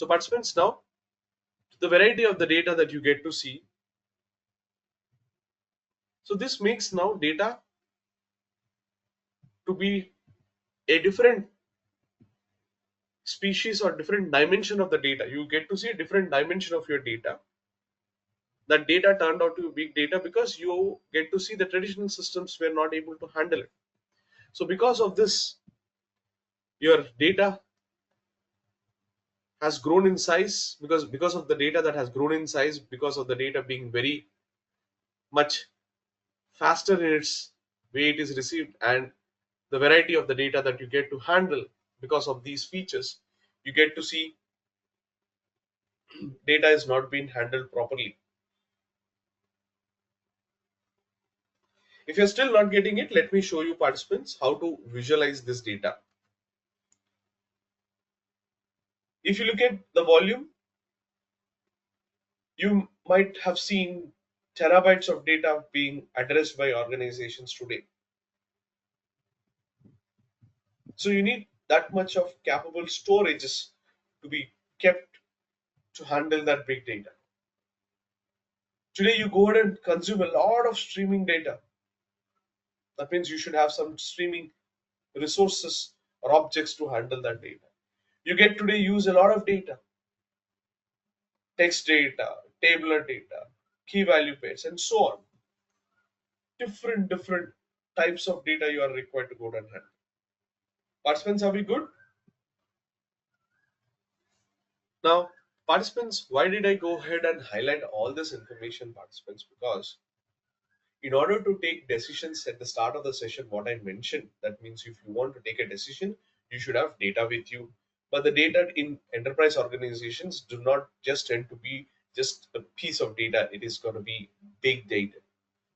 So participants, now the variety of the data that you get to see. So this makes now data to be a different species or different dimension of the data. You get to see a different dimension of your data. That data turned out to be big data because you get to see the traditional systems were not able to handle it. So because of this, your data has grown in size, because of the data that has grown in size, because of the data being very much faster in its way it is received, and the variety of the data that you get to handle. Because of these features, you get to see data is not being handled properly. If you're still not getting it, let me show you, participants, how to visualize this data. If you look at the volume, you might have seen terabytes of data being addressed by organizations today. So you need that much of capable storages to be kept to handle that big data. Today you go ahead and consume a lot of streaming data. That means you should have some streaming resources or objects to handle that data. You get today use a lot of data, text data, tabular data, key value pairs, and so on. Different types of data you are required to go ahead and handle. Participants, are we good? Now, participants, why did I go ahead and highlight all this information, participants? Because in order to take decisions at the start of the session, what I mentioned, that means if you want to take a decision, you should have data with you. But the data in enterprise organizations do not just tend to be just a piece of data, it is going to be big data.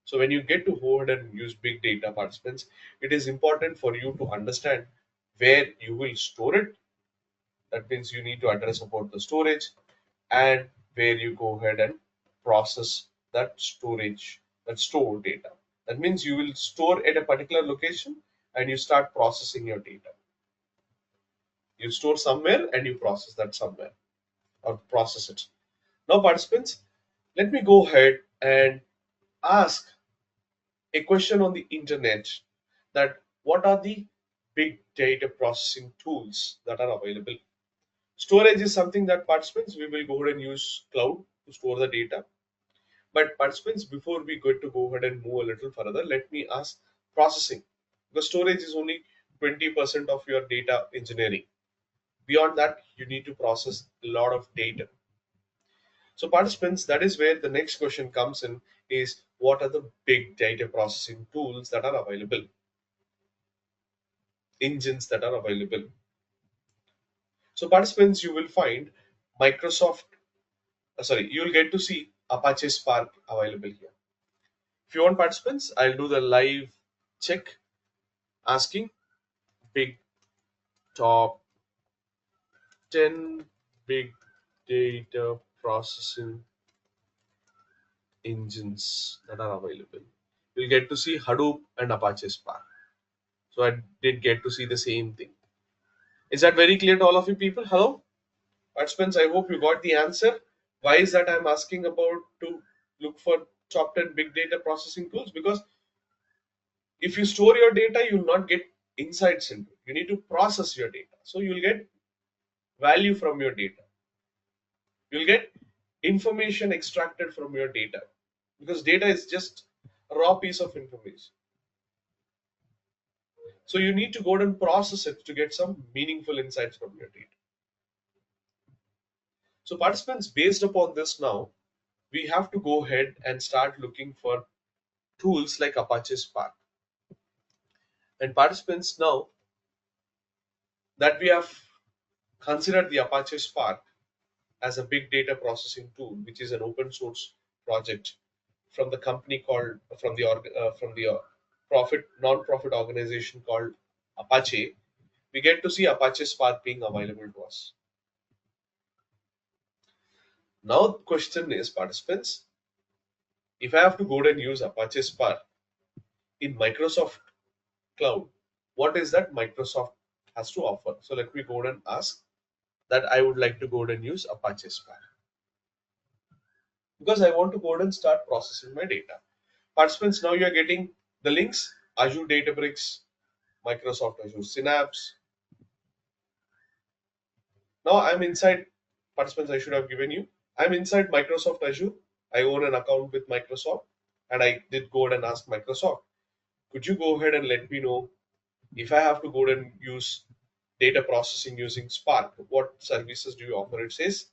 So when you get to go ahead and use big data, participants, it is important for you to understand where you will store it. That means you need to address about the storage, and where you go ahead and process that storage, that stored data. That means you will store at a particular location and you start processing your data. You store somewhere and you process that somewhere, or process it. Now, participants, let me go ahead and ask a question on the internet, that what are the big data processing tools that are available. Storage is something that, participants, we will go ahead and use cloud to store the data. But participants, before we go to go ahead and move a little further, let me ask processing. The storage is only 20% of your data engineering. Beyond that, you need to process a lot of data. So participants, that is where the next question comes in, is what are the big data processing tools that are available, engines that are available. So participants, you will find Microsoft, you will get to see Apache Spark available here. If you want, participants, I'll do the live check asking big top 10 big data processing engines that are available. You'll get to see Hadoop and Apache Spark. So I did get to see the same thing. Is that very clear to all of you people? Hello? Participants, I hope you got the answer. Why is that I'm asking about to look for top 10 big data processing tools? Because if you store your data, you'll not get insights into it. You need to process your data. So you'll get value from your data. You'll get information extracted from your data, because data is just a raw piece of information. So you need to go and process it to get some meaningful insights from your data. So participants, based upon this, now we have to go ahead and start looking for tools like Apache Spark. And participants, now that we have considered the Apache Spark as a big data processing tool, which is an open source project from the company called from the profit non-profit organization called Apache, we get to see Apache Spark being available to us. Now the question is, participants, if I have to go and use Apache Spark in Microsoft Cloud, what is that Microsoft has to offer? So let me go and ask. that I would like to go ahead and use Apache Spark because I want to go ahead and start processing my data. Participants, now you are getting the links: Azure Databricks, Microsoft Azure Synapse. Now I'm inside. Participants, I should have given you. I'm inside Microsoft Azure. I own an account with Microsoft, and I did go ahead and ask Microsoft, could you go ahead and let me know if I have to go ahead and use data processing using Spark, what services do you offer? It says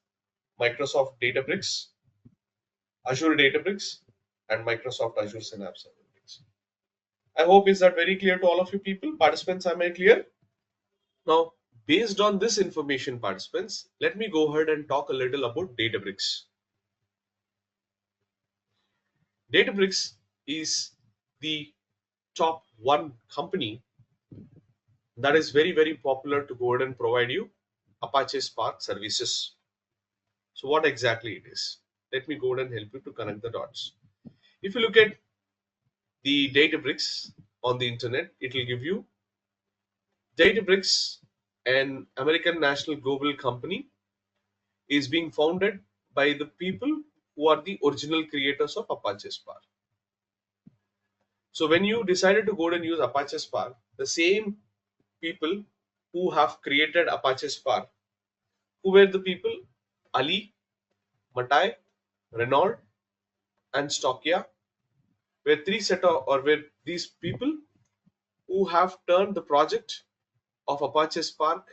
Microsoft Databricks, Azure Databricks, and Microsoft Azure Synapse Analytics. I hope is that very clear to all of you people. Participants, am I clear? Now, based on this information, participants, let me go ahead and talk a little about Databricks. Databricks is the top one company that is very, very popular to go ahead and provide you Apache Spark services. So what exactly it is? Let me go ahead and help you to connect the dots. If you look at the Databricks on the internet, it will give you Databricks, an American national global company, is being founded by the people who are the original creators of Apache Spark. So when you decided to go ahead and use Apache Spark, the same people who have created Apache Spark, who were the people Ali, Matai, Renault, and Stockia, were three set of, or were these people who have turned the project of Apache Spark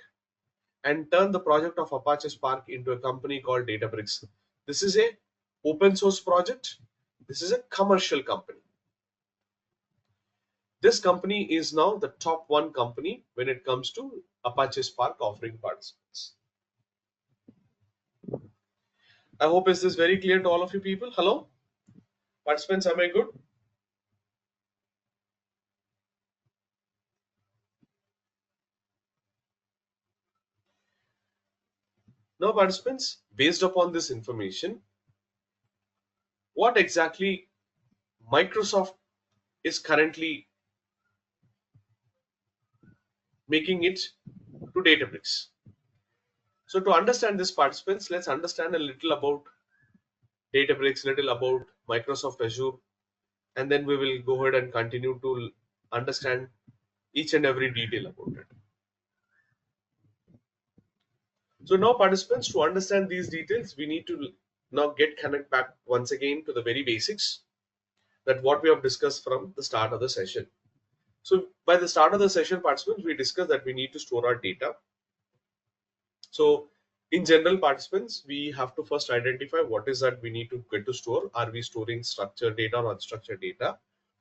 and turned the project of Apache Spark into a company called Databricks. This is a open source project. This is a commercial company. This company is now the top one company when it comes to Apache Spark offering participants. I hope is this very clear to all of you people. Hello, participants, am I good? Now, participants, based upon this information, what exactly Microsoft is currently making it to Databricks. So to understand this, participants, let's understand a little about Databricks, little about Microsoft Azure, and then we will go ahead and continue to understand each and every detail about it. So now, participants, to understand these details, we need to now get connect back once again to the very basics that what we have discussed from the start of the session. So by the start of the session, participants, we discussed that we need to store our data. So in general, participants, we have to first identify what is that we need to get to store. Are we storing structured data or unstructured data?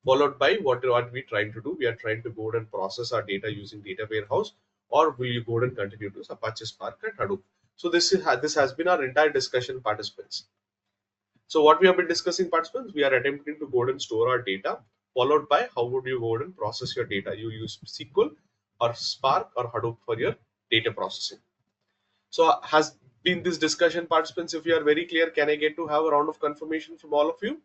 Followed by what are we trying to do? We are trying to go ahead and process our data using data warehouse, or will you go ahead and continue to use Apache Spark and Hadoop? So this has been our entire discussion, participants. So what we have been discussing, participants, we are attempting to go ahead and store our data, followed by how would you go ahead and process your data? You use SQL or Spark or Hadoop for your data processing. So has been this discussion, participants? If you are very clear, can I get to have a round of confirmation from all of you?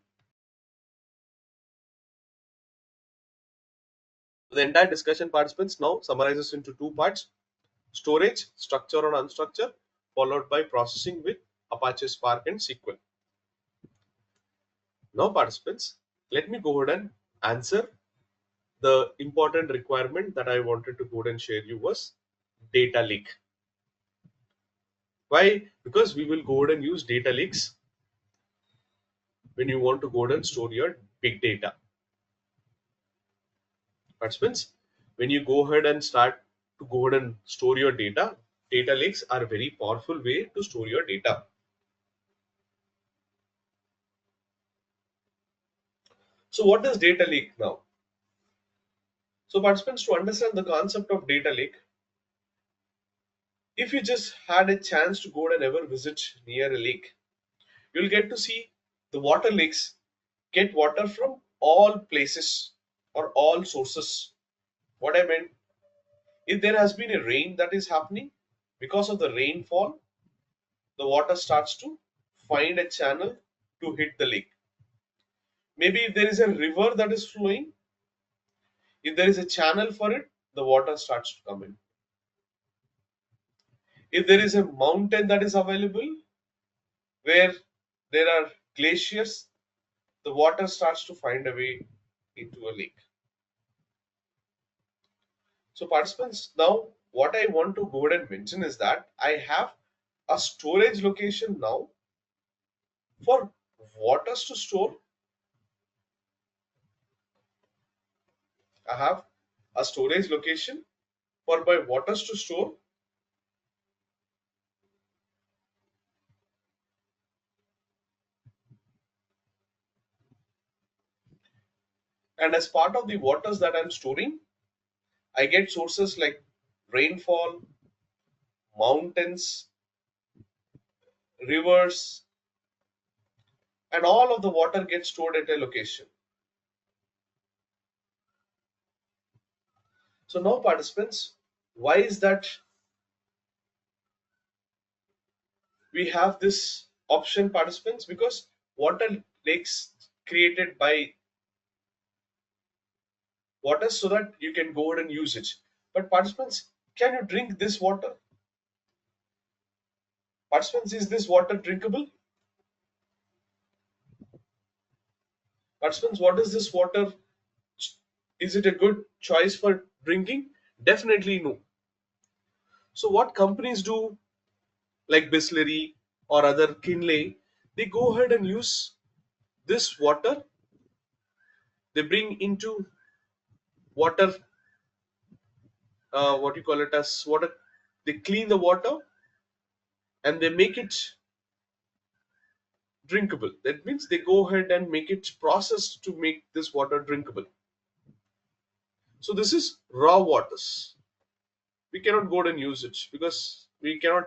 The entire discussion, participants, now summarizes into two parts: storage, structure or unstructured, followed by processing with Apache Spark and SQL. Now, participants, let me go ahead and answer the important requirement that I wanted to go ahead and share you was data lake. Why? Because we will go ahead and use data lakes when you want to go ahead and store your big data. Participants, when you go ahead and start to go ahead and store your data, data lakes are a very powerful way to store your data. So what is data lake now? So participants, to understand the concept of data lake, if you just had a chance to go ahead and ever visit near a lake, you'll get to see the water lakes get water from all places or all sources. What I meant, if there has been a rain that is happening, because of the rainfall, the water starts to find a channel to hit the lake. Maybe if there is a river that is flowing, if there is a channel for it, the water starts to come in. If there is a mountain that is available where there are glaciers, the water starts to find a way into a lake. So participants, now what I want to go ahead and mention is that I have a storage location now for waters to store. I have a storage location for my waters to store, and as part of the waters that I'm storing, I get sources like rainfall, mountains, rivers, and all of the water gets stored at a location. So now participants, why is that we have this option participants? Because water lakes created by water so that you can go ahead and use it. But participants, can you drink this water? Participants, is this water drinkable? Participants, what is this water? Is it a good choice for drinking? Definitely no. So what companies do, like Bisleri or other Kinley, they go ahead and use this water. They bring into water, what you call it as water. They clean the water and they make it drinkable. That means they go ahead and make it processed to make this water drinkable. So this is raw waters. We cannot go ahead and use it because we cannot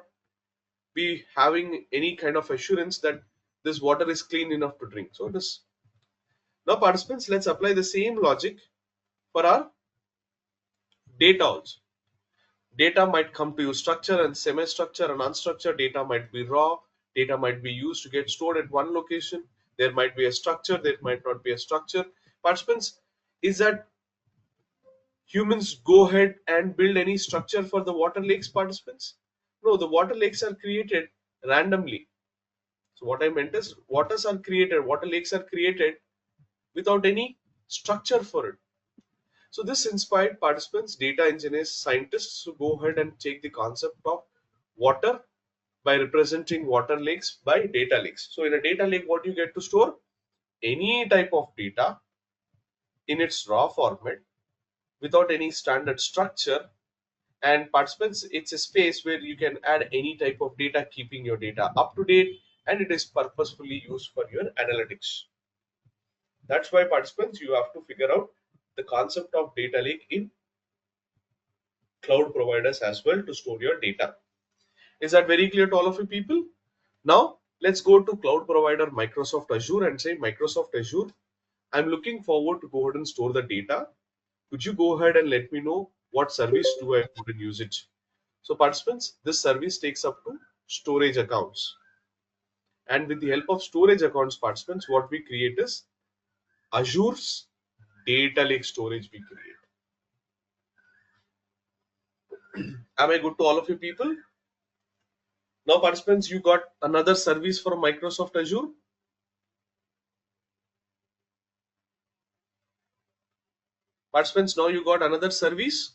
be having any kind of assurance that this water is clean enough to drink. So it is. Now participants, let's apply the same logic for our data also. Data might come to you structure and semi-structure and unstructured data might be raw. Data might be used to get stored at one location. There might be a structure, there might not be a structure. Participants, is that humans go ahead and build any structure for the water lakes participants? No, the water lakes are created randomly. So what I meant is water lakes are created without any structure for it. So this inspired participants, data engineers, scientists to go ahead and take the concept of water by representing water lakes by data lakes. So in a data lake, what you get to store? Any type of data in its raw format without any standard structure. And participants, it's a space where you can add any type of data, keeping your data up to date, and it is purposefully used for your analytics. That's why participants, you have to figure out the concept of data lake in cloud providers as well to store your data. Is that very clear to all of you people? Now let's go to cloud provider Microsoft Azure and say, Microsoft Azure, I'm looking forward to go ahead and store the data. Could you go ahead and let me know what service do I put and use it? So participants, this service takes up to storage accounts. And with the help of storage accounts, participants, what we create is Azure's data lake storage we create. Am I good to all of you people? Now participants, you got another service from Microsoft Azure. Participants, now you got another service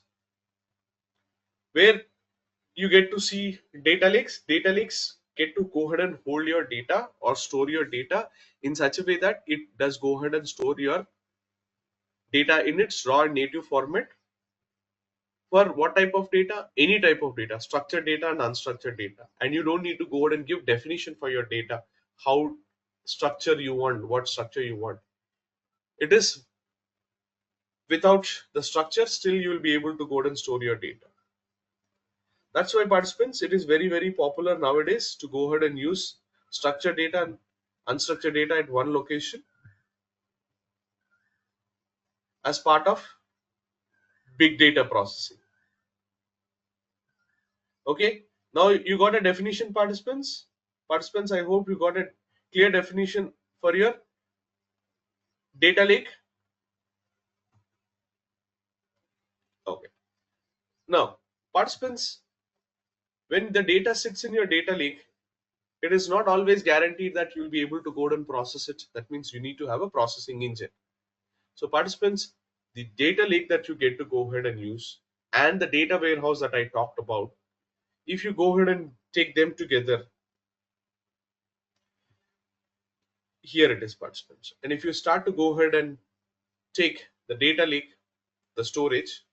where you get to see data lakes. Data lakes get to go ahead and hold your data or store your data in such a way that it does go ahead and store your data in its raw and native format. For what type of data? Any type of data, structured data and unstructured data. And you don't need to go ahead and give definition for your data, how structure you want, what structure you want. It is without the structure, still you will be able to go ahead and store your data. That's why participants, it is very, very popular nowadays to go ahead and use structured data and unstructured data at one location as part of big data processing. Okay, now you got a definition, participants. Participants, I hope you got a clear definition for your data lake. Okay, now participants, When the data sits in your data lake, it is not always guaranteed that you'll be able to go and process it. That means you need to have a processing engine. So participants, the data lake that you get to go ahead and use and the data warehouse that I talked about, if you go ahead and take them together, here it is participants. And if you start to go ahead and take the data lake, the storage,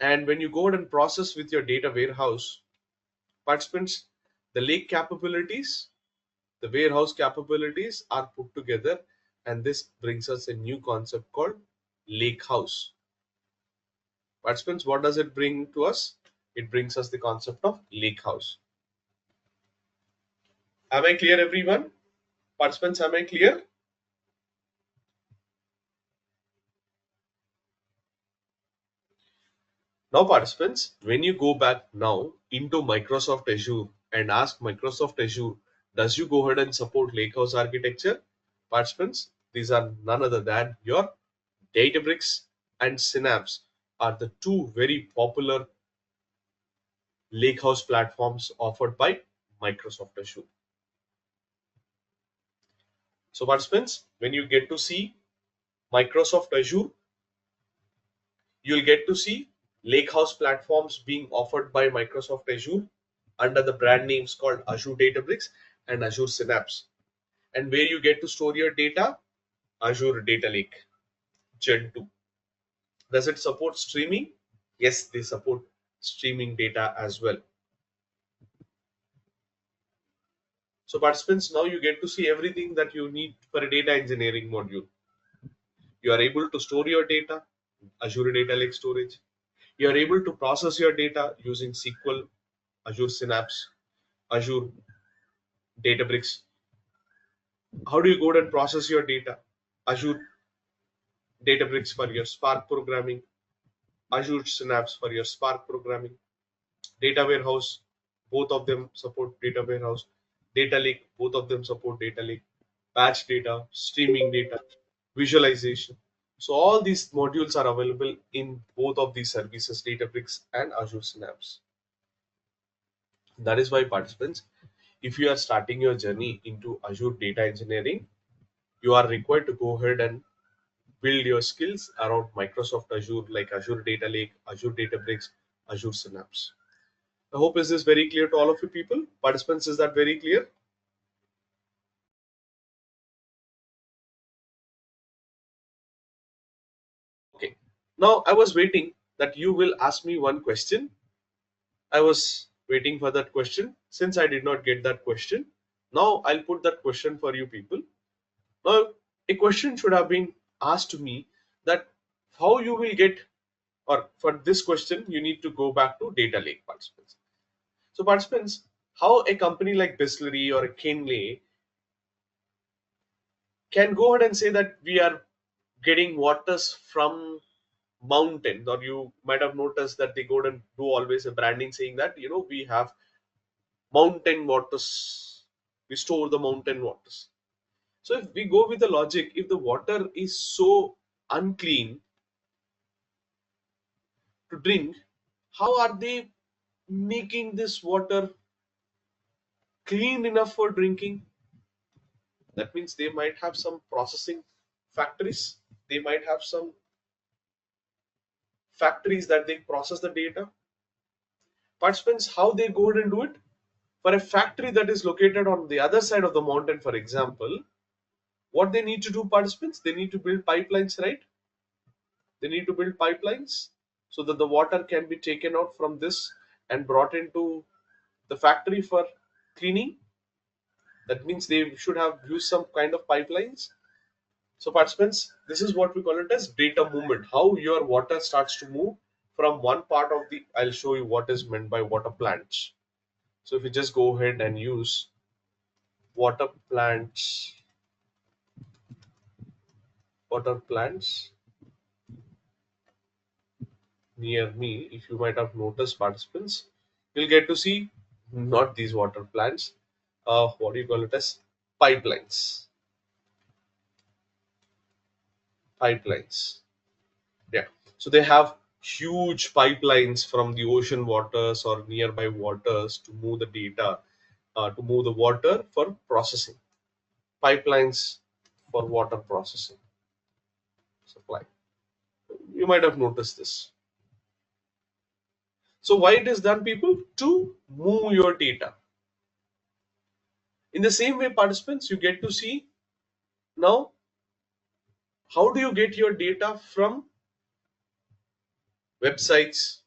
and when you go ahead and process with your data warehouse, participants, the lake capabilities, the warehouse capabilities are put together, and this brings us a new concept called lake house. Participants, what does it bring to us? It brings us the concept of lake house. Am I clear, everyone? Participants, am I clear? Now, participants, when you go back now into Microsoft Azure and ask Microsoft Azure, does you go ahead and support lakehouse architecture? Participants, these are none other than your Databricks and Synapse are the two very popular lakehouse platforms offered by Microsoft Azure. So, participants, when you get to see Microsoft Azure, you'll get to see lakehouse platforms being offered by Microsoft Azure under the brand names called Azure Databricks and Azure Synapse. And where you get to store your data, Azure Data Lake Gen 2. Does it support streaming? Yes, they support streaming data as well. So participants, now you get to see everything that you need for a data engineering module. You are able to store your data, Azure Data Lake storage. You are able to process your data using SQL, Azure Synapse, Azure Databricks. How do you go and process your data? Azure Databricks for your Spark programming, Azure Synapse for your Spark programming, Data Warehouse, both of them support Data Warehouse, Data Lake, both of them support Data Lake, batch data, streaming data, visualization. So all these modules are available in both of these services, Databricks and Azure Synapse. That is why participants, if you are starting your journey into Azure Data Engineering, you are required to go ahead and build your skills around Microsoft Azure like Azure Data Lake, Azure Databricks, Azure Synapse. I hope is this very clear to all of you people? Participants, is that very clear? Okay. Now I was waiting that you will ask me one question. I was waiting for that question. Since I did not get that question, now I'll put that question for you people. Now, a question should have been asked to me that how you will get, or for this question, you need to go back to data lake participants. So, participants, how a company like Bisleri or a Kinley can go ahead and say that we are getting waters from mountains, or you might have noticed that they go ahead and do always a branding saying that we have mountain waters, we store the mountain waters. So if we go with the logic, if the water is so unclean to drink, how are they making this water clean enough for drinking? That means they might have some processing factories. They might have some factories that they process the data. Participants, how they go ahead and do it? For a factory that is located on the other side of the mountain, for example, what they need to do, participants, they need to build pipelines, right? They need to build pipelines so that the water can be taken out from this and brought into the factory for cleaning. That means they should have used some kind of pipelines. So participants, this is what we call it as data movement, how your water starts to move from one part of the, I'll show you what is meant by water plants. So if you just go ahead and use water plants, water plants near me, if you might have noticed, participants, you'll get to see not these water plants, what do you call it as pipelines. Pipelines, yeah. So they have huge pipelines from the ocean waters or nearby waters to move the data, to move the water for processing. Pipelines for water processing supply. You might have noticed this. So why it is done, people? To move your data. In the same way, participants, you get to see now how do you get your data from websites?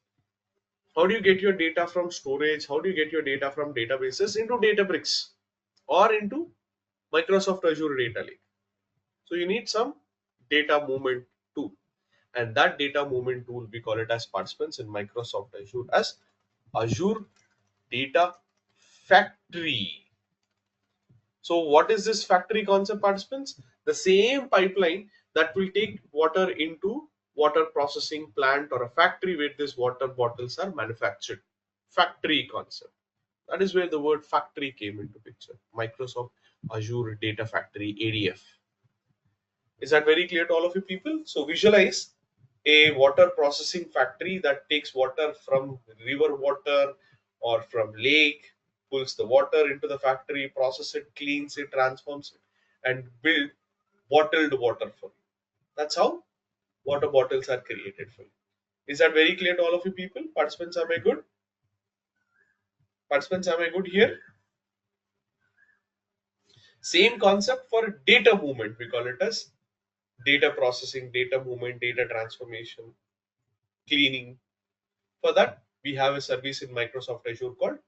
How do you get your data from storage? How do you get your data from databases into Databricks or into Microsoft Azure Data Lake? So you need some data movement tool. And that data movement tool, we call it as participants in Microsoft Azure as Azure Data Factory. So what is this factory concept, participants? The same pipeline that will take water into water processing plant or a factory where these water bottles are manufactured. Factory concept. That is where the word factory came into picture. Microsoft Azure Data Factory, ADF. Is that very clear to all of you people? So visualize a water processing factory that takes water from river water or from lake, pulls the water into the factory, process it, cleans it, transforms it, and build bottled water for you. That's how water bottles are created for you. Is that very clear to all of you people? Participants, am I good? Participants, am I good here? Same concept for data movement. We call it as data processing, data movement, data transformation, cleaning. For that, we have a service in Microsoft Azure called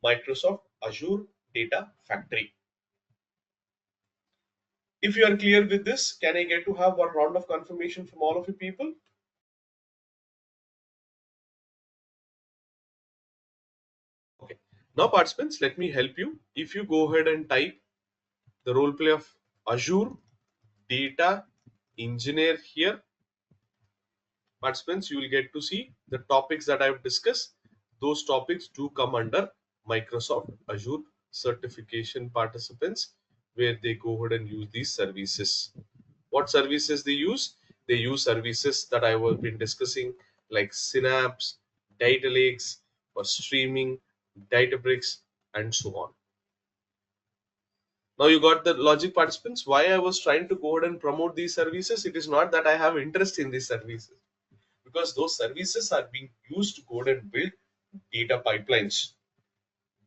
Microsoft Azure Data Factory. If you are clear with this, can I get to have one round of confirmation from all of you people? Okay. Now, participants, let me help you. If you go ahead and type the role play of Azure Data Engineer here, participants, you will get to see the topics that I've discussed. Those topics do come under Microsoft Azure certification, participants, where they go ahead and use these services. What services they use? They use services that I have been discussing, like Synapse, Data Lakes for streaming, Databricks, and so on. Now you got the logic, participants. Why I was trying to go ahead and promote these services? It is not that I have interest in these services, because those services are being used to go ahead and build data pipelines,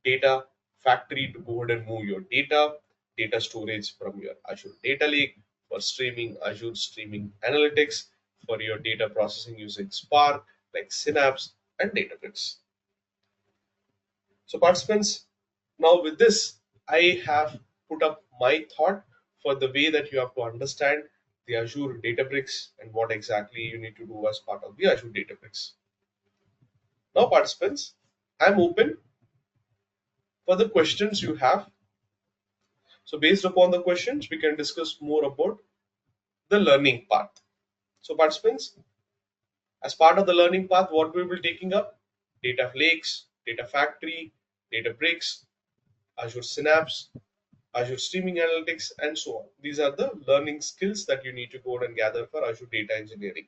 data factory to go ahead and move your data, data storage from your Azure Data Lake for streaming, Azure Streaming Analytics for your data processing using Spark like Synapse and Databricks. So participants, now with this, I have put up my thought for the way that you have to understand the Azure Databricks and what exactly you need to do as part of the Azure Databricks. Now, participants, I'm open for the questions you have. So, based upon the questions, we can discuss more about the learning path. So, participants, as part of the learning path, what we will be taking up? Data lakes, data factory, data bricks, Azure Synapse, Azure Streaming Analytics, and so on. These are the learning skills that you need to go and gather for Azure Data Engineering.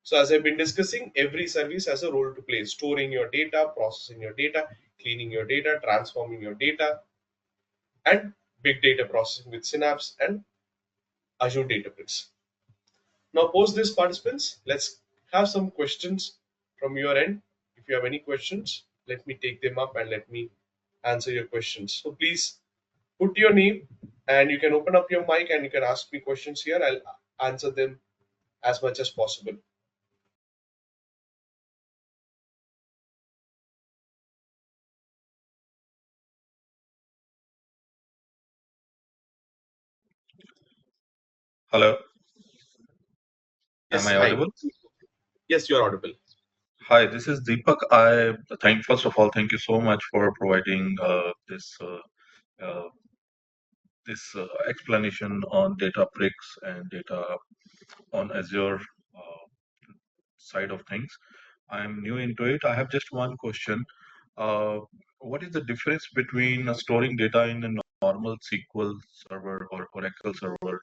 So, as I've been discussing, every service has a role to play: storing your data, processing your data, cleaning your data, transforming your data, and big data processing with Synapse and Azure Databricks. Now, post this, participants, let's have some questions from your end. If you have any questions, let me take them up and let me answer your questions. So, please put your name and you can open up your mic and you can ask me questions here. I'll answer them as much as possible. Hello, am Yes, I hi. audible? Yes, you're audible. Hi, this is Deepak. I thank first of all, thank you so much for providing uh, this explanation on Databricks and data on Azure side of things. I'm new into it. I have just one question. Uh, what is the difference between storing data in a normal SQL server or Oracle server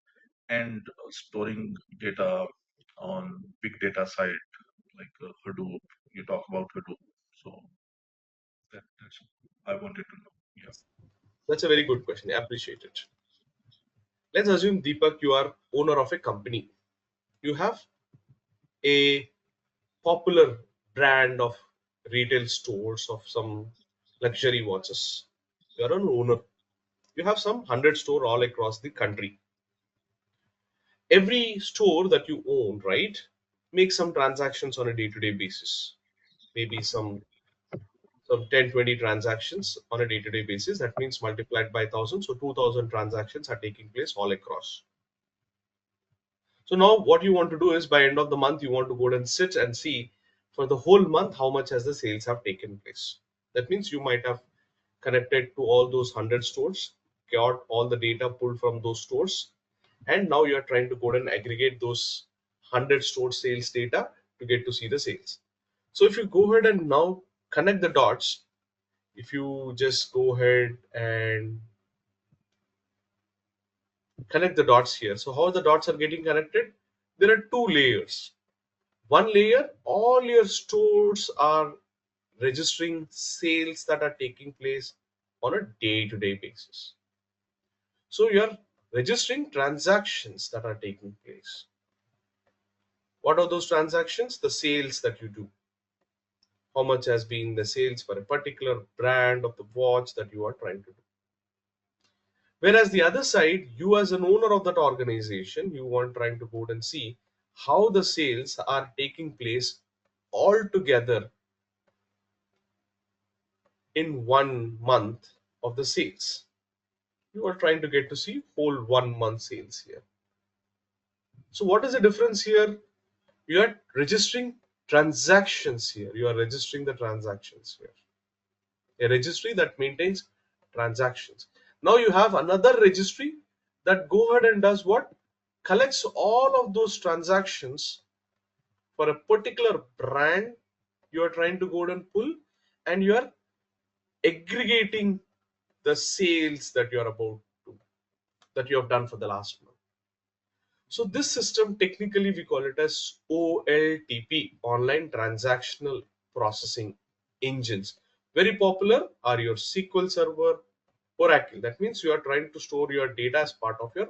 and storing data on big data side? like Hadoop. You talk about Hadoop, so that's I wanted to know. Yeah. That's a very good question. I appreciate it. Let's assume, Deepak, you are owner of a company. You have a popular brand of retail stores of some luxury watches. You are an owner. You have some 100 store all across the country. Every store that you own, right, makes some transactions on a day-to-day basis. Maybe some 10, 20 transactions on a day-to-day basis. That means multiplied by 1,000. So 2,000 transactions are taking place all across. So now what you want to do is, by end of the month, you want to go and sit and see for the whole month how much has the sales have taken place. That means you might have connected to all those 100 stores, got all the data pulled from those stores, and now you are trying to go and aggregate those 100 store sales data to get to see the sales. So if you go ahead and now connect the dots, if you just go ahead and connect the dots here, so how the dots are getting connected, there are two layers. One layer, all your stores are registering sales that are taking place on a day-to-day basis. So you're registering transactions that are taking place. What are those transactions? The sales that you do. How much has been the sales for a particular brand of the watch that you are trying to do. Whereas the other side, you as an owner of that organization, you want trying to go and see how the sales are taking place all together in 1 month of the sales. You are trying to get to see whole 1 month sales here. So what is the difference here? You are registering transactions here. You are registering the transactions here. A registry that maintains transactions. Now you have another registry that go ahead and does what? Collects all of those transactions for a particular brand you are trying to go and pull, and you are aggregating the sales that you are about to, that you have done for the last month. So this system, technically we call it as OLTP, online transactional processing engines. Very popular are your SQL Server, Oracle. That means you are trying to store your data as part of your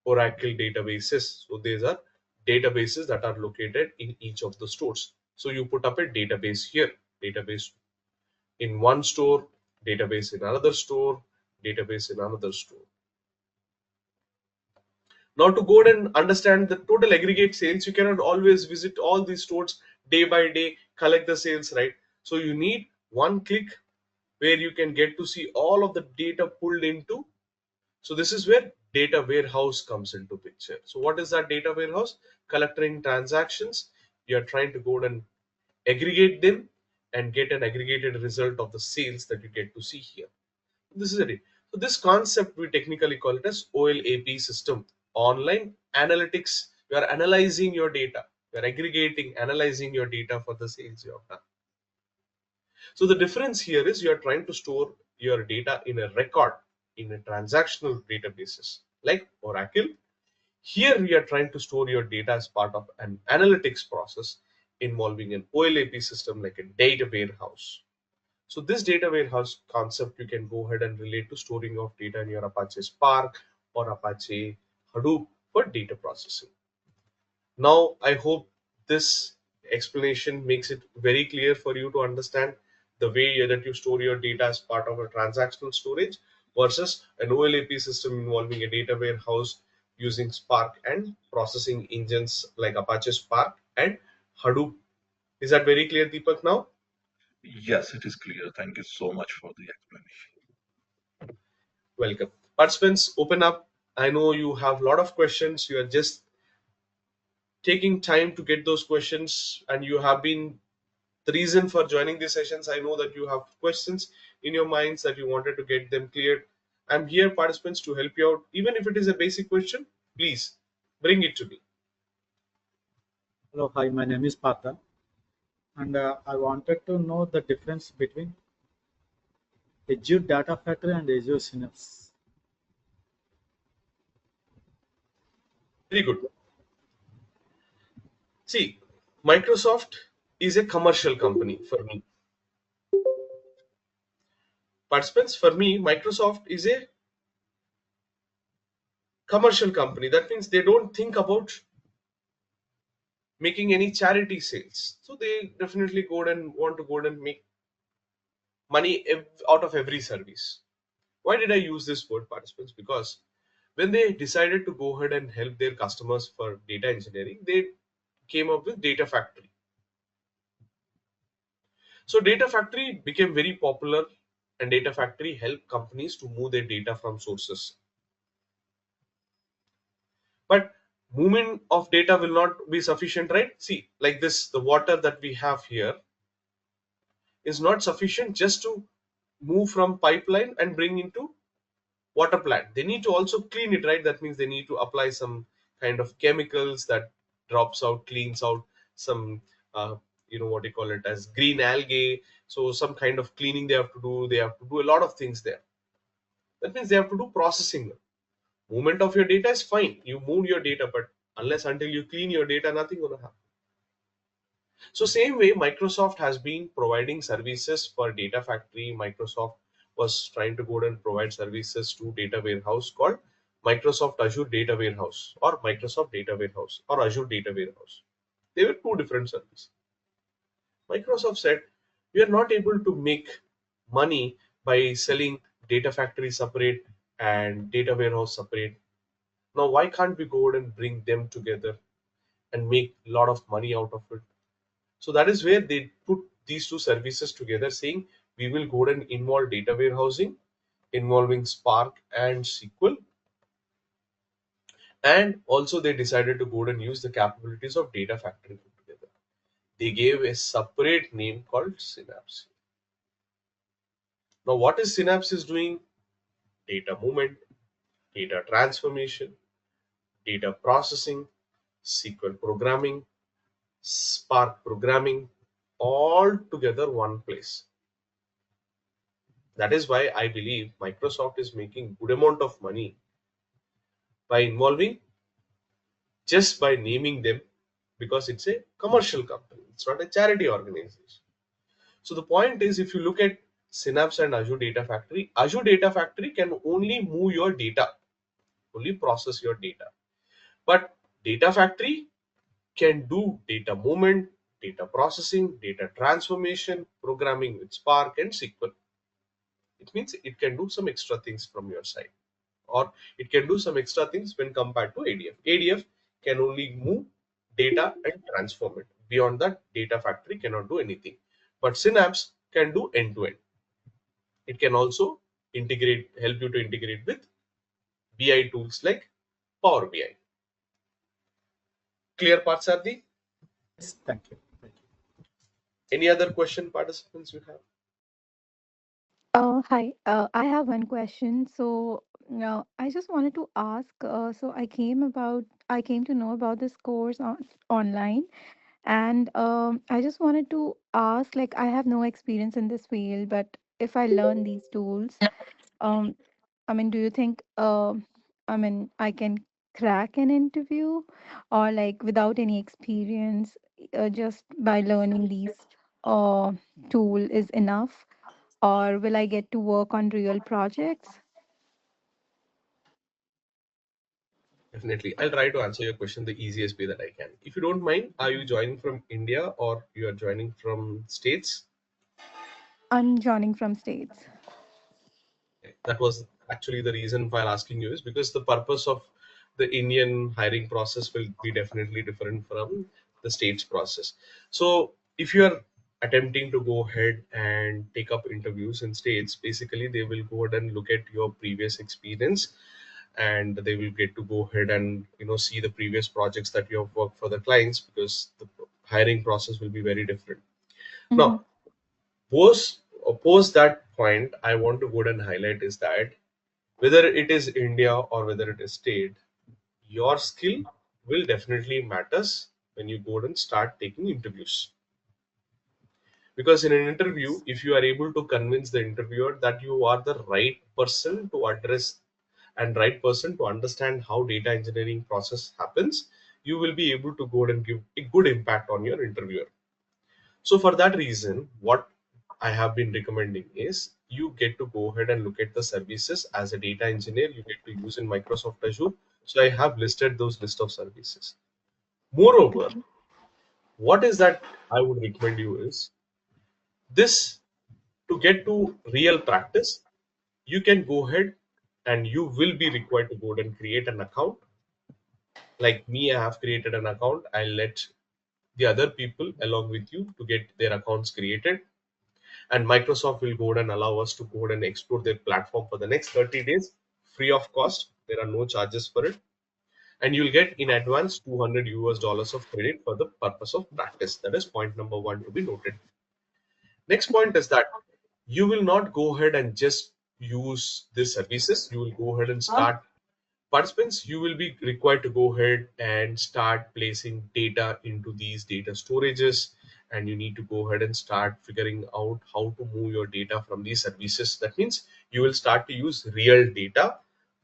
Oracle databases. So these are databases that are located in each of the stores. So you put up a database here, database in one store, database in another store, database in another store. Now, to go and understand the total aggregate sales, you cannot always visit all these stores day by day, collect the sales, right? So you need one click where you can get to see all of the data pulled into. So this is where data warehouse comes into picture. So what is that data warehouse? Collecting transactions. You are trying to go and aggregate them and get an aggregated result of the sales that you get to see here. This is it. So this concept we technically call it as OLAP system, online analytics. You are analyzing your data. You are aggregating, analyzing your data for the sales you have done. So the difference here is you are trying to store your data in a record, in a transactional databases like Oracle. Here we are trying to store your data as part of an analytics process involving an OLAP system like a data warehouse. So this data warehouse concept you can go ahead and relate to storing of data in your Apache Spark or Apache Hadoop for data processing. Now, I hope this explanation makes it very clear for you to understand the way that you store your data as part of a transactional storage versus an OLAP system involving a data warehouse using Spark and processing engines like Apache Spark and Hadoop. Is that very clear, Deepak, now? Yes, it is clear. Thank you so much for the explanation. Welcome. Participants, open up. I know you have a lot of questions. You are just taking time to get those questions, and you have been the reason for joining these sessions. I know that you have questions in your minds that you wanted to get them cleared. I'm here, participants, to help you out. Even if it is a basic question, please bring it to me. Hello, hi, my name is Partha, and I wanted to know the difference between Azure Data Factory and Azure Synapse. Very good. See, Microsoft is a commercial company for me. Participants, for me, Microsoft is a commercial company. That means they don't think about making any charity sales. So they definitely go and want to go and make money out of every service. Why did I use this word, participants? Because when they decided to go ahead and help their customers for data engineering, they came up with Data Factory. So Data Factory became very popular, and Data Factory helped companies to move their data from sources. But movement of data will not be sufficient, right? See, like this, the water that we have here is not sufficient just to move from pipeline and bring into water plant. They need to also clean it, right? That means they need to apply some kind of chemicals that drops out, cleans out some, uh, what do you call it, as green algae. So some kind of cleaning they have to do. They have to do a lot of things there. That means they have to do processing. Movement of your data is fine. You move your data, but unless until you clean your data, nothing gonna happen. So same way, Microsoft has been providing services for Data Factory. Microsoft was trying to go and provide services to data warehouse called Microsoft Azure Data Warehouse or Microsoft Data Warehouse or Azure Data Warehouse. They were two different services. Microsoft said, we are not able to make money by selling Data Factory separate and Data Warehouse separate. Now, why can't we go and bring them together and make a lot of money out of it? So that is where they put these two services together, saying we will go and involve data warehousing involving Spark and SQL, and also they decided to go and use the capabilities of Data Factory together. They gave a separate name called Synapse. Now, what is Synapse is doing? Data movement, data transformation, data processing, SQL programming, Spark programming, all together one place. That is why I believe Microsoft is making good amount of money by involving, just by naming them, because it's a commercial company. It's not a charity organization. So the point is, if you look at Synapse and Azure Data Factory can only move your data, only process your data. But Data Factory can do data movement, data processing, data transformation, programming with Spark and SQL. It means it can do some extra things from your side, or it can do some extra things when compared to ADF. ADF can only move data and transform it. Beyond that, Data Factory cannot do anything. But Synapse can do end to end. It can also help you to integrate with BI tools like Power BI. Clear, Partsarthi? Yes, thank you. Thank you. Any other question, participants, you have? Hi, I have one question. So, I just wanted to ask. So, I came to know about this course online, and I just wanted to ask. Like, I have no experience in this field, but if I learn these tools, um, I mean, do you think, I mean, I can crack an interview, or like without any experience, just by learning these, uh, tool is enough? Or will I get to work on real projects? Definitely. I'll try to answer your question the easiest way that I can. If you don't mind, are you joining from India or you are joining from States? I'm joining from States. That was actually the reason while asking you, is because the purpose of the Indian hiring process will be definitely different from the States process. So if you are attempting to go ahead and take up interviews in States, basically they will go ahead and look at your previous experience, and they will get to go ahead and see the previous projects that you have worked for the clients, because the hiring process will be very different. Mm-hmm. Now, post that point, I want to go ahead and highlight is that whether it is India or whether it is state, your skill will definitely matters when you go and start taking interviews. Because in an interview, if you are able to convince the interviewer that you are the right person to address and right person to understand how data engineering process happens, you will be able to go and give a good impact on your interviewer. So for that reason, what I have been recommending is you get to go ahead and look at the services as a data engineer you get to use in Microsoft Azure. So I have listed those list of services. Moreover, Okay. what is that I would recommend you is this: to get to real practice, you can go ahead and you will be required to go ahead and create an account. Like me, I have created an account. I'll let the other people along with you to get their accounts created. And Microsoft will go ahead and allow us to go ahead and explore their platform for the next 30 days free of cost. There are no charges for it. And you'll get in advance $200 of credit for the purpose of practice. That is point number one to be noted. Next point is that you will not go ahead and just use these services. You will go ahead and start participants. You will be required to go ahead and start placing data into these data storages, and you need to go ahead and start figuring out how to move your data from these services. That means you will start to use real data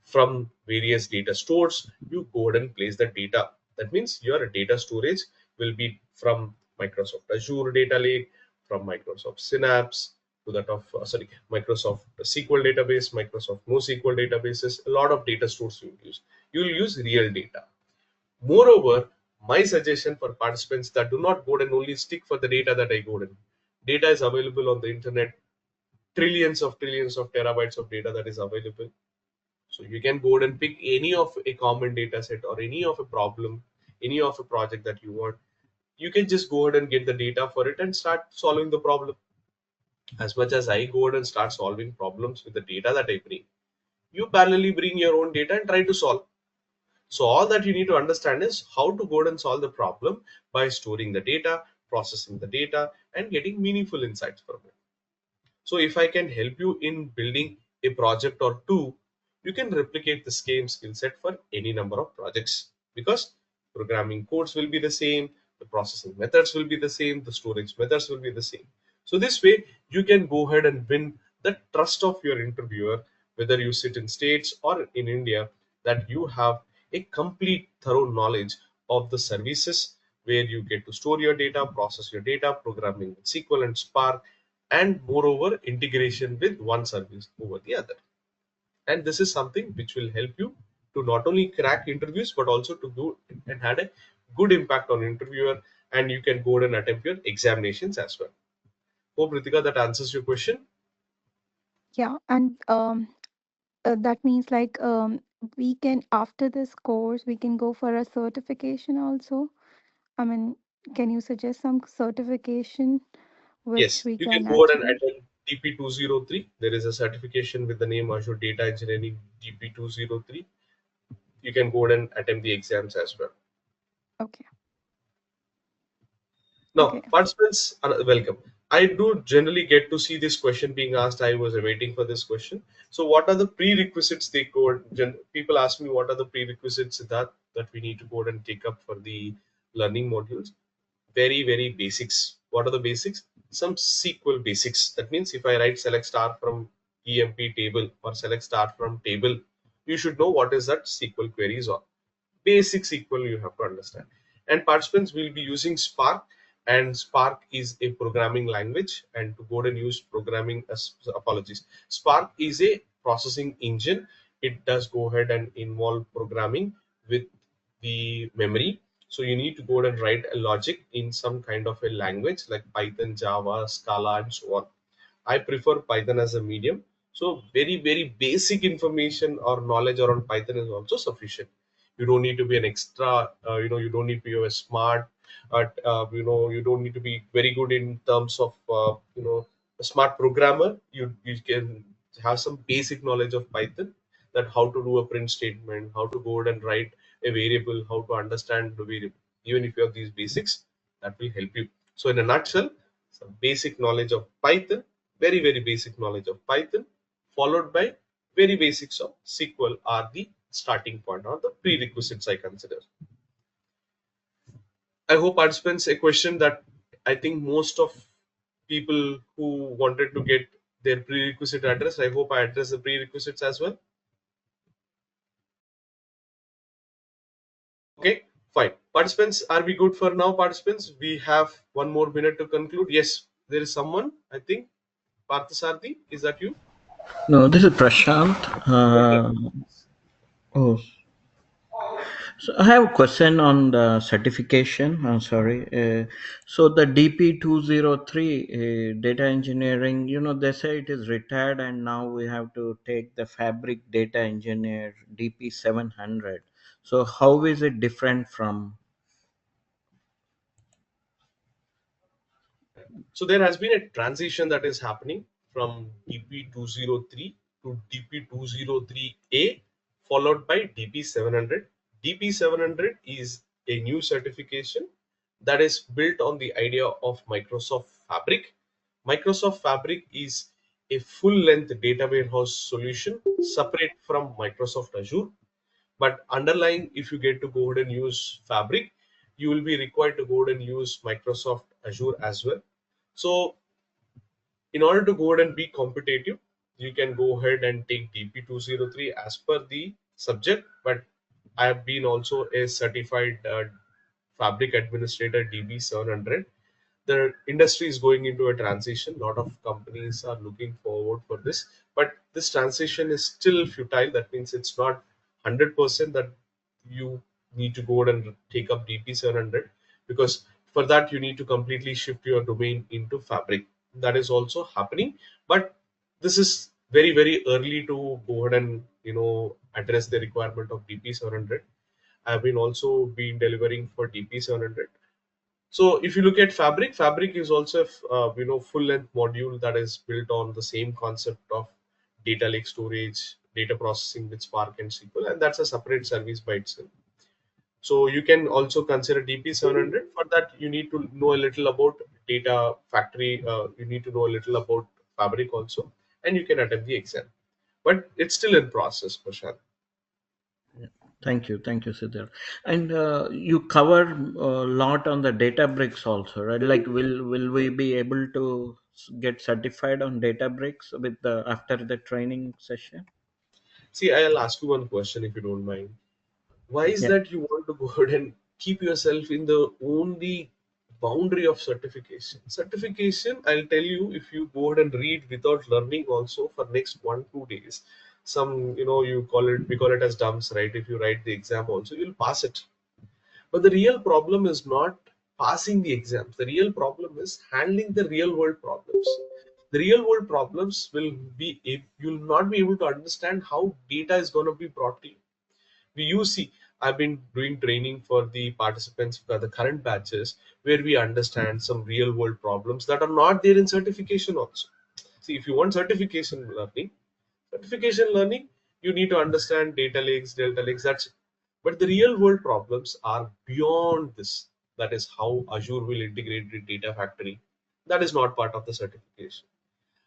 from various data stores. You go ahead and place the data. That means your data storage will be from Microsoft Azure Data Lake, from Microsoft Synapse, to that of Microsoft SQL database, Microsoft NoSQL databases. A lot of data stores you will use. You will use real data. Moreover, my suggestion for participants that do not go and only stick for the data that I go in. Data is available on the internet, trillions of terabytes of data that is available. So you can go and pick any of a common data set or any of a problem, any of a project that you want. You can just go ahead and get the data for it and start solving the problem. As much as I go ahead and start solving problems with the data that I bring, you parallelly bring your own data and try to solve. So all that you need to understand is how to go ahead and solve the problem by storing the data, processing the data, and getting meaningful insights from it. So if I can help you in building a project or two, you can replicate the same skill set for any number of projects, because programming codes will be the same, the processing methods will be the same, the storage methods will be the same. So this way you can go ahead and win the trust of your interviewer, whether you sit in States or in India, that you have a complete thorough knowledge of the services where you get to store your data, process your data, programming with SQL and Spark, and moreover integration with one service over the other. And this is something which will help you to not only crack interviews but also to do and had a good impact on interviewer, and you can go and attempt your examinations as well. Hope, Ritika, that answers your question. Yeah, and that means like we can, after this course we can go for a certification also. I mean, can you suggest some certification which Yes, we you can can go ahead and actually? attend DP203. There is a certification with the name Azure Data Engineering DP203. You can go ahead and attempt the exams as well. Okay. Okay. Now, participants are welcome. I do generally get to see this question being asked. I was waiting for this question. So, what are the prerequisites they go? People ask me what are the prerequisites that we need to go and take up for the learning modules. Very basics. What are the basics? Some SQL basics. That means if I write select star from EMP table or select star from table, you should know what is that SQL queries are. Basic SQL you have to understand. And participants will be using Spark, and Spark is a programming language. And to go and use programming, apologies, Spark is a processing engine. It does go ahead and involve programming with the memory. So you need to go ahead and write a logic in some kind of a language like Python, Java, Scala, and so on. I prefer Python as a medium. So very basic information or knowledge around Python is also sufficient. You don't need to be an extra. You don't need to be a smart. You don't need to be very good in terms of a smart programmer. You can have some basic knowledge of Python, that how to do a print statement, how to go ahead and write a variable, how to understand the variable. Even if you have these basics, that will help you. So in a nutshell, some basic knowledge of Python, very basic knowledge of Python, followed by very basics of SQL are the starting point or the prerequisites I consider. I hope participants a question that I think most of people who wanted to get their prerequisite address. I hope I address the prerequisites as well. Okay, Fine. Participants, are we good for now, participants? We have 1 more minute to conclude. Yes, there is someone, I think. Parthasarthi, is that you? No, this is Prashant. Okay. Oh, so I have a question on the certification. I'm sorry. So the DP 203 data engineering, they say it is retired, and now we have to take the Fabric Data Engineer DP 700. So how is it different from? So there has been a transition that is happening from DP203 to DP203A, followed by DP700. DP700 is a new certification that is built on the idea of Microsoft Fabric. Microsoft Fabric is a full-length data warehouse solution separate from Microsoft Azure. But underlying, if you get to go ahead and use Fabric, you will be required to go ahead and use Microsoft Azure as well. So in order to go ahead and be competitive, you can go ahead and take DP203 as per the subject. But I have been also a certified Fabric administrator DB700. The industry is going into a transition. A lot of companies are looking forward for this, but this transition is still futile. That means it's not 100% that you need to go ahead and take up DP700, because for that you need to completely shift your domain into Fabric. That is also happening, but this is very very early to go ahead and address the requirement of DP700. I've been also been delivering for DP700. So if you look at Fabric, Fabric is also full length module that is built on the same concept of data lake storage, data processing with Spark and SQL, and that's a separate service by itself. So you can also consider DP700. For that, you need to know a little about data factory. You need to know a little about Fabric also, and you can attempt the exam. But it's still in process, Prashant. Thank you, Siddhar. And you cover a lot on the Databricks also, right? Like, will we be able to get certified on Databricks with the after the training session? See, I'll ask you one question if you don't mind. Why is Yeah. that you want to go ahead and keep yourself in the only boundary of certification? I'll tell you, if you go ahead and read without learning also for next 1 2 days, some you call it, we call it as dumps, right? If you write the exam also, you'll pass it. But the real problem is not passing the exams. The real problem is handling the real world problems. The real world problems will be, you'll not be able to understand how data is going to be brought to you. We use, see, I've been doing training for the participants for the current batches, where we understand some real world problems that are not there in certification also. See, if you want certification learning, you need to understand data lakes, delta lakes, that's it. But the real world problems are beyond this. That is how Azure will integrate the data factory. That is not part of the certification.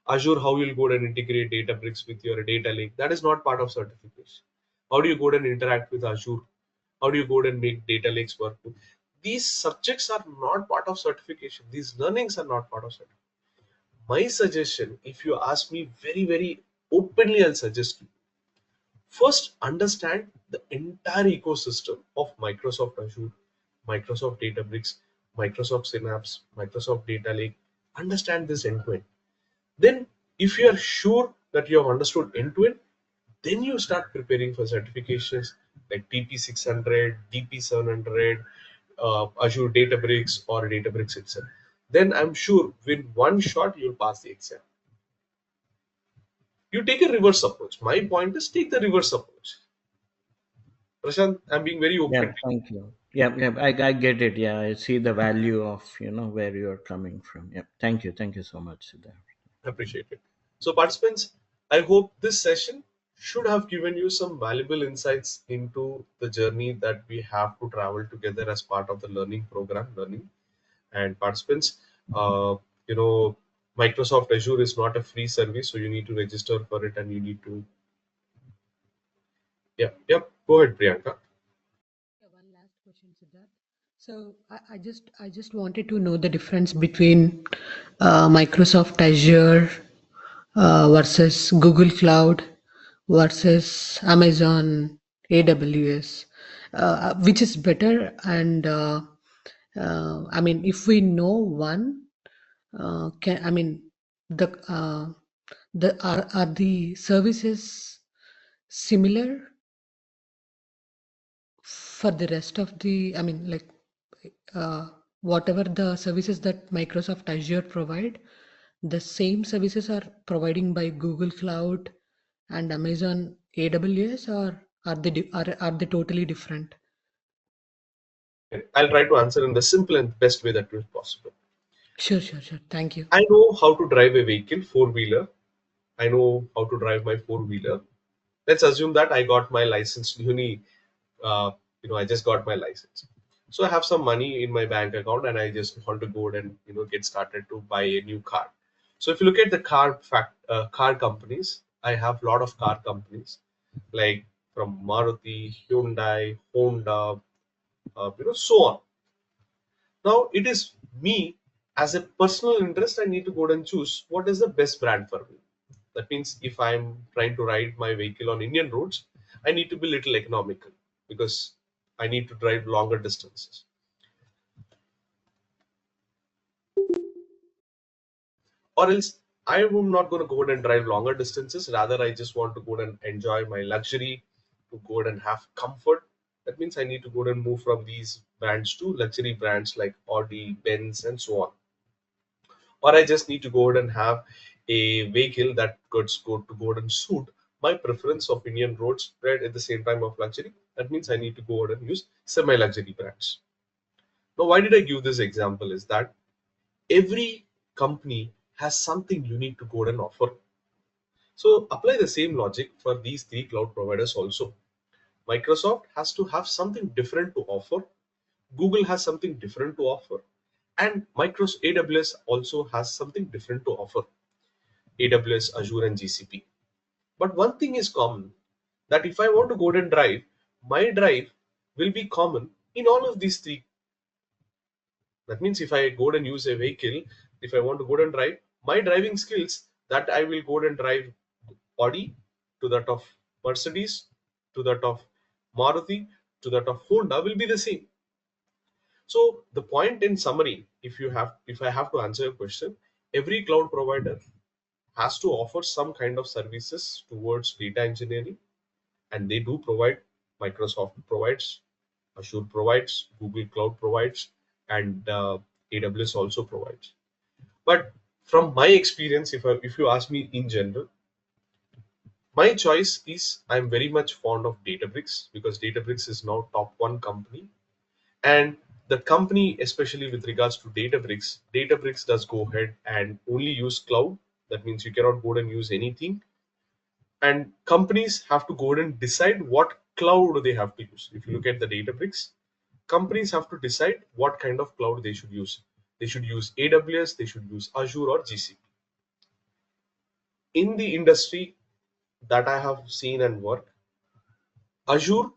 Azure, how you'll go and integrate Databricks with your data lake, that is not part of certification. How do you go and interact with Azure? How do you go and make data lakes work? These subjects are not part of certification. These learnings are not part of certification. My suggestion, if you ask me very, very openly, I'll suggest you first understand the entire ecosystem of Microsoft Azure, Microsoft Databricks, Microsoft Synapse, Microsoft Data Lake. Understand this end to end. Then, if you are sure that you have understood end to end, then you start preparing for certifications like TP600, DP700, Azure Databricks, or Databricks itself. Then I'm sure with one shot you'll pass the exam. You take a reverse approach. My point is, take the reverse approach. Prashant, I'm being very Yeah, open. thank you. Yeah, I get it. Yeah, I see the value of where you're coming from. Yeah, thank you so much, Siddhar. Appreciate it. So, participants, I hope this session should have given you some valuable insights into the journey that we have to travel together as part of the learning program, learning. And participants, uh, you know, Microsoft Azure is not a free service, so you need to register for it, and you need to, yeah, yep. Go ahead, Priyanka. Yeah, one last question, Siddharth. So I just wanted to know the difference between Microsoft Azure versus Google Cloud versus Amazon AWS. which is better? And I mean, if we know one, can I mean the are the services similar for the rest of the? I mean, like whatever the services that Microsoft Azure provide, the same services are providing by Google Cloud and Amazon AWS, or are they totally different? I'll try to answer in the simple and best way that is possible. Sure, sure, sure. Thank you. I know how to drive a vehicle, four wheeler. I know how to drive my four wheeler. Let's assume that I got my license uni. Uh, I just got my license, so I have some money in my bank account, and I just want to go and get started to buy a new car. So if you look at the car companies, I have a lot of car companies like from Maruti, Hyundai, Honda, so on. Now it is me as a personal interest. I need to go and choose what is the best brand for me. That means if I'm trying to ride my vehicle on Indian roads, I need to be little economical because I need to drive longer distances. Or else I am not going to go and drive longer distances. Rather, I just want to go and enjoy my luxury, to go and have comfort. That means I need to go and move from these brands to luxury brands like Audi, Benz, and so on. Or I just need to go ahead and have a vehicle that could go and suit my preference of Indian roads, right? At the same time of luxury, that means I need to go ahead and use semi-luxury brands. Now, why did I give this example? Is that every company has something unique to go ahead and offer. So apply the same logic for these three cloud providers also. Microsoft has to have something different to offer. Google has something different to offer, and Microsoft AWS also has something different to offer. AWS, Azure, and GCP. But one thing is common, that if I want to go and drive, my drive will be common in all of these three. That means if I go and use a vehicle, if I want to go and drive, my driving skills that I will go and drive Audi to that of Mercedes to that of Maruti to that of Honda will be the same. So the point in summary, if I have to answer your question, every cloud provider has to offer some kind of services towards data engineering, and they do provide. Microsoft provides, Azure provides, Google Cloud provides, and AWS also provides. But from my experience, if you ask me in general, my choice is I'm very much fond of Databricks because Databricks is now top one company, and the company, especially with regards to Databricks does go ahead and only use cloud. That means you cannot go and use anything, and companies have to go and decide what cloud they have to use. If you look at the Databricks, companies have to decide what kind of cloud they should use. They should use AWS, they should use Azure or GCP. In the industry that I have seen and worked, Azure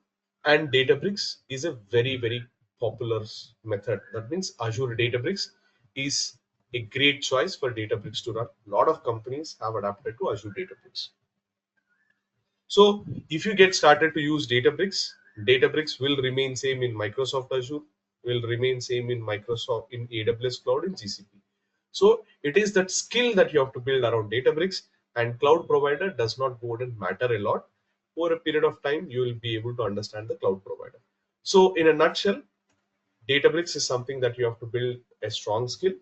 and Databricks is a very popular method. That means Azure Databricks is a great choice for Databricks to run. A lot of companies have adapted to Azure Databricks. So if you get started to use Databricks will remain same in Microsoft Azure, will remain same in Microsoft in AWS Cloud and GCP. So it is that skill that you have to build around Databricks, and cloud provider does not go and matter a lot. Over a period of time, you will be able to understand the cloud provider. So in a nutshell, Databricks is something that you have to build a strong skill.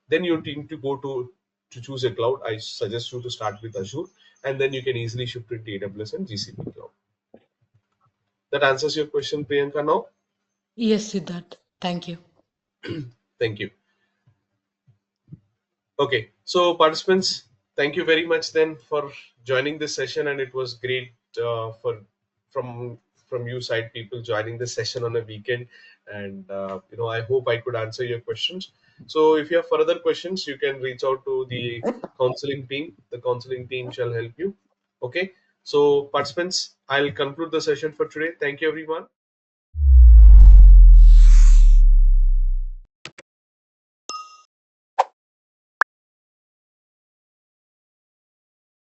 Then you need to go to choose a cloud. I suggest you to start with Azure, and then you can easily shift into AWS and GCP cloud. That answers your question, Priyanka. Now, Yes, Siddharth. Thank you. thank you. Okay, so participants, thank you very much then for joining this session, and it was great for from from you side people joining this session on a weekend, and I hope I could answer your questions. So if you have further questions, you can reach out to the counseling team. The counseling team shall help you. Okay, so participants, I'll conclude the session for today. Thank you, everyone.